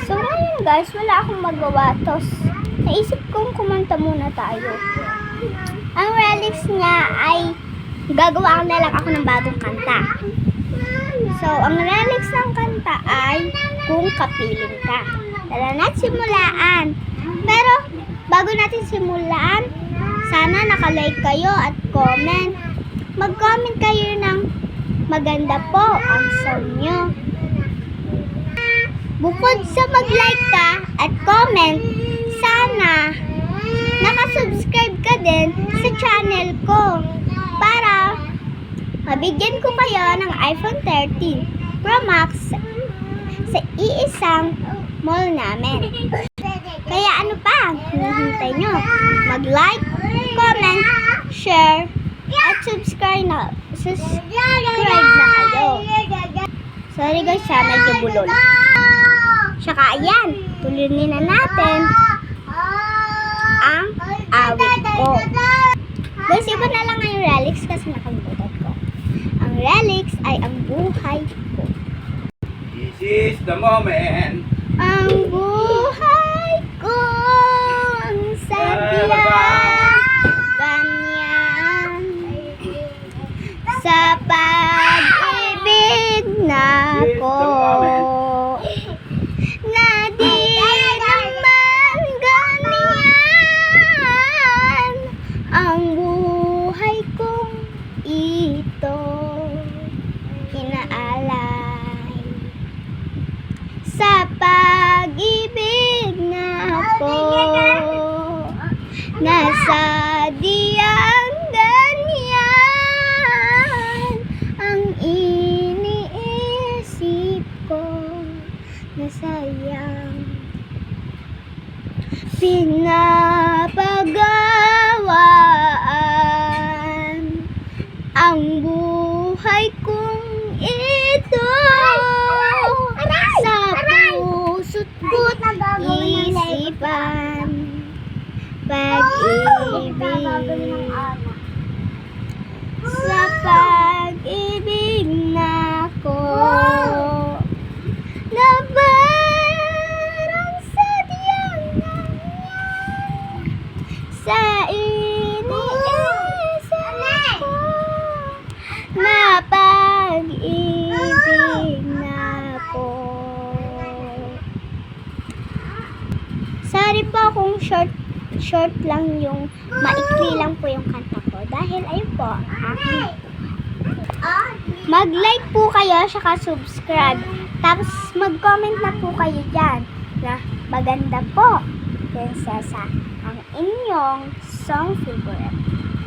So ngayon guys, wala akong magawa. Tapos naisip kong kumanta muna tayo. Ang relics niya ay gagawa na lang ako ng bagong kanta. So ang relics ng kanta ay Kung Kapiling Ka. Tara na't simulaan. Pero bago natin simulan, sana nakalike kayo at comment. Mag-comment kayo ng maganda po ang song nyo. Bukod sa mag-like ka at comment, sana nakasubscribe ka din sa channel ko para mabigyan ko kayo ng iPhone 13 Pro Max sa iisang mall namin. Kaya ano pa hinihintay nyo? Mag-like, comment, share, at subscribe na kayo. Sorry guys, medyo bulol. Tsaka ayan, tuloy na natin ang awit ko. Guys, iba na lang yung relics kasi nakalimutan ko. Ang relics ay ang buhay ko. This is the moment. Ang buhay ko ang sadya ganyan sa pag-ibig na ko. Na di naman ganyan ang buhay kong ito inaalay sa pag-ibig na ko. Nasa diyang ganyan ang iniisip ko na sayang pinapagawaan ang buhay kong ito sa puso't ko't isipan pag-ibig sa pag-ibig na ko na parang sadyang nangyari sa iniisip ko na pag-ibig na ko. Sorry po kung short lang yung maikli lang po yung kanta ko dahil ayun po aking mag-like po kayo saka subscribe tapos mag-comment na po kayo dyan na maganda po prinsesa ang inyong song favorite.